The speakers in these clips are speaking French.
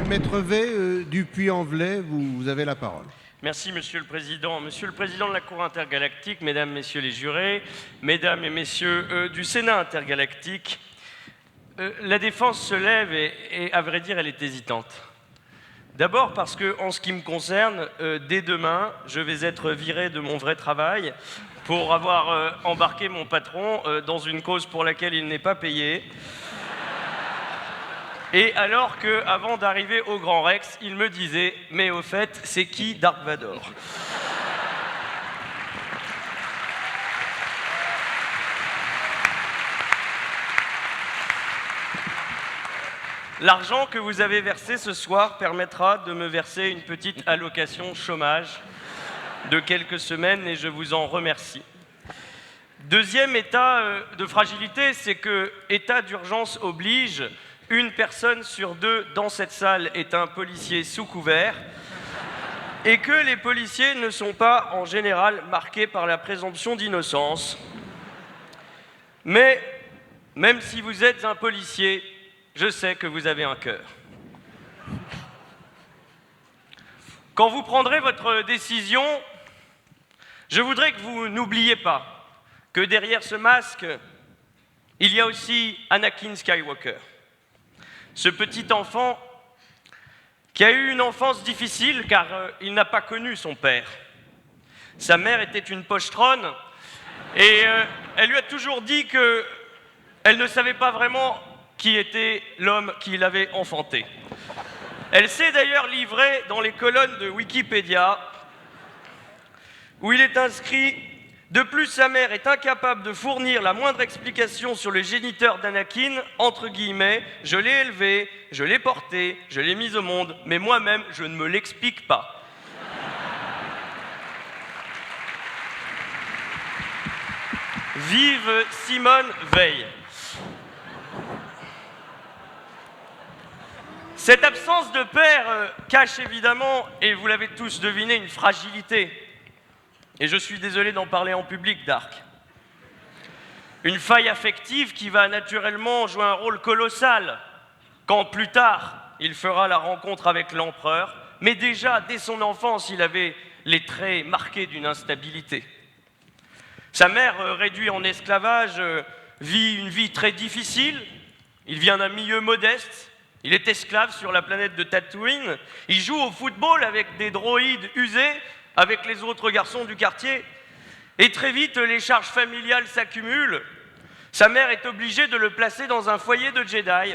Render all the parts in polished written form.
Maître V, du Puy-en-Velay, vous avez la parole. Merci, Monsieur le Président. Monsieur le Président de la Cour intergalactique, Mesdames, Messieurs les jurés, Mesdames et Messieurs du Sénat intergalactique, la défense se lève et, à vrai dire, elle est hésitante. D'abord parce que, en ce qui me concerne, dès demain, je vais être viré de mon vrai travail pour avoir embarqué mon patron dans une cause pour laquelle il n'est pas payé. Et alors qu'avant d'arriver au Grand Rex, il me disait « Mais au fait, c'est qui Dark Vador ?» L'argent que vous avez versé ce soir permettra de me verser une petite allocation chômage de quelques semaines et je vous en remercie. Deuxième état de fragilité, c'est que état d'urgence oblige, une personne sur deux dans cette salle est un policier sous couvert et que les policiers ne sont pas en général marqués par la présomption d'innocence. Mais même si vous êtes un policier, je sais que vous avez un cœur. Quand vous prendrez votre décision, je voudrais que vous n'oubliez pas que derrière ce masque, il y a aussi Anakin Skywalker. Ce petit enfant qui a eu une enfance difficile car il n'a pas connu son père. Sa mère était une pochetronne et elle lui a toujours dit qu'elle ne savait pas vraiment qui était l'homme qui l'avait enfanté. Elle s'est d'ailleurs livrée dans les colonnes de Wikipédia où il est inscrit « De plus, sa mère est incapable de fournir la moindre explication sur le géniteur d'Anakin, entre guillemets, je l'ai élevé, je l'ai porté, je l'ai mis au monde, mais moi-même, je ne me l'explique pas. » Vive Simone Veil. Cette absence de père cache évidemment, et vous l'avez tous deviné, une fragilité. Et je suis désolé d'en parler en public, Dark. Une faille affective qui va naturellement jouer un rôle colossal quand plus tard, il fera la rencontre avec l'empereur. Mais déjà, dès son enfance, il avait les traits marqués d'une instabilité. Sa mère, réduite en esclavage, vit une vie très difficile. Il vient d'un milieu modeste. Il est esclave sur la planète de Tatooine. Il joue au football avec des droïdes usés, avec les autres garçons du quartier. Et très vite, les charges familiales s'accumulent. Sa mère est obligée de le placer dans un foyer de Jedi.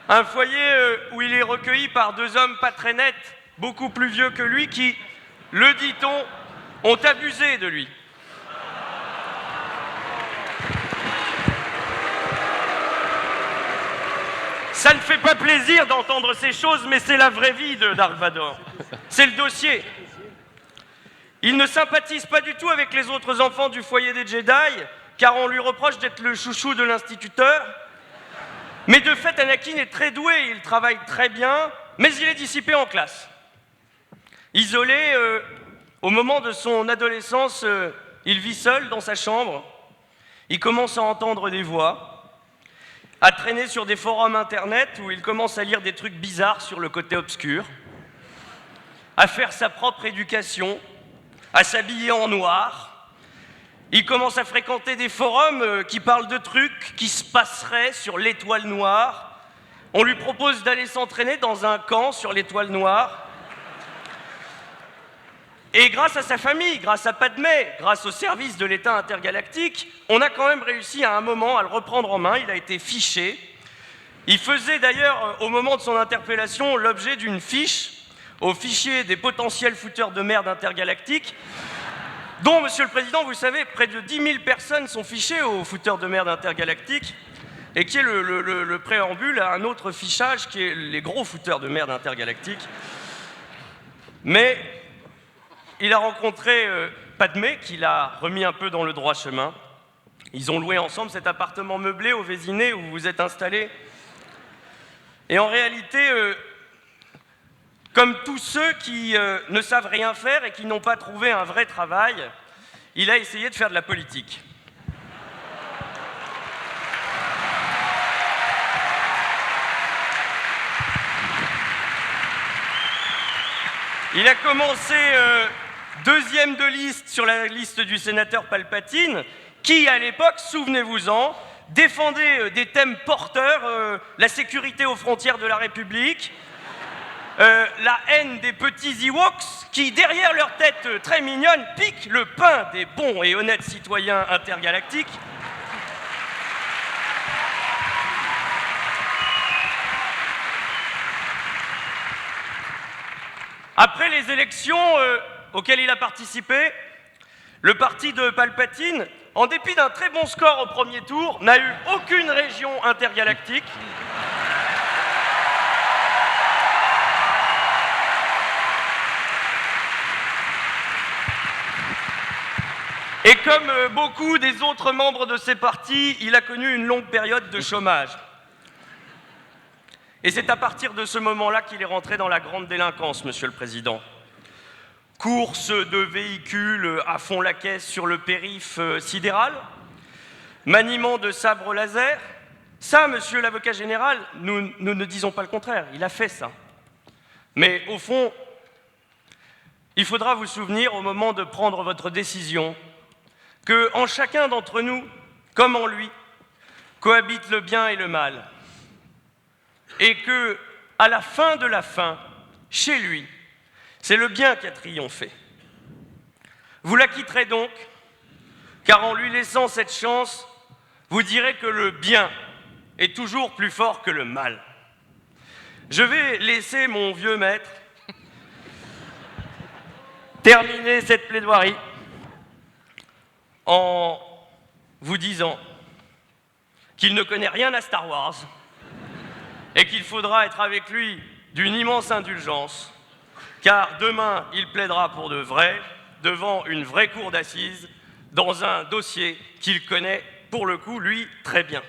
Un foyer où il est recueilli par deux hommes pas très nets, beaucoup plus vieux que lui, qui, le dit-on, ont abusé de lui. Ça ne fait pas plaisir d'entendre ces choses, mais c'est la vraie vie de Dark Vador. C'est le dossier. Il ne sympathise pas du tout avec les autres enfants du foyer des Jedi, car on lui reproche d'être le chouchou de l'instituteur. Mais de fait, Anakin est très doué, il travaille très bien, mais il est dissipé en classe. Isolé, au moment de son adolescence, il vit seul dans sa chambre. Il commence à entendre des voix, à traîner sur des forums internet où il commence à lire des trucs bizarres sur le côté obscur, à faire sa propre éducation, à s'habiller en noir. Il commence à fréquenter des forums qui parlent de trucs qui se passeraient sur l'étoile noire. On lui propose d'aller s'entraîner dans un camp sur l'étoile noire. Et grâce à sa famille, grâce à Padmé, grâce au service de l'État intergalactique, on a quand même réussi à un moment à le reprendre en main. Il a été fiché. Il faisait d'ailleurs, au moment de son interpellation, l'objet d'une fiche au fichier des potentiels fouteurs de merde intergalactiques, dont, Monsieur le Président, vous savez, près de 10 000 personnes sont fichées aux fouteurs de merde intergalactiques, et qui est le préambule à un autre fichage qui est les gros fouteurs de merde intergalactiques. Mais il a rencontré Padmé, qui l'a remis un peu dans le droit chemin. Ils ont loué ensemble cet appartement meublé au Vésiné où vous vous êtes installés. Et en réalité, comme tous ceux qui ne savent rien faire et qui n'ont pas trouvé un vrai travail, il a essayé de faire de la politique. Il a commencé deuxième de liste sur la liste du sénateur Palpatine, qui, à l'époque, souvenez-vous-en, défendait des thèmes porteurs, la sécurité aux frontières de la République, la haine des petits Ewoks, qui, derrière leur tête très mignonne, piquent le pain des bons et honnêtes citoyens intergalactiques. Après les élections auxquelles il a participé, le parti de Palpatine, en dépit d'un très bon score au premier tour, n'a eu aucune région intergalactique. Et comme beaucoup des autres membres de ces partis, il a connu une longue période de chômage. Et c'est à partir de ce moment-là qu'il est rentré dans la grande délinquance, Monsieur le Président. Course de véhicules à fond la caisse sur le périph' sidéral, maniement de sabres laser. Ça, Monsieur l'avocat général, nous ne disons pas le contraire, il a fait ça. Mais au fond, il faudra vous souvenir au moment de prendre votre décision que en chacun d'entre nous, comme en lui, cohabitent le bien et le mal. Et que, à la fin de la fin, chez lui, c'est le bien qui a triomphé. Vous la quitterez donc, car en lui laissant cette chance, vous direz que le bien est toujours plus fort que le mal. Je vais laisser mon vieux maître terminer cette plaidoirie en vous disant qu'il ne connaît rien à Star Wars et qu'il faudra être avec lui d'une immense indulgence, car demain, il plaidera pour de vrai, devant une vraie cour d'assises, dans un dossier qu'il connaît, pour le coup, lui, très bien.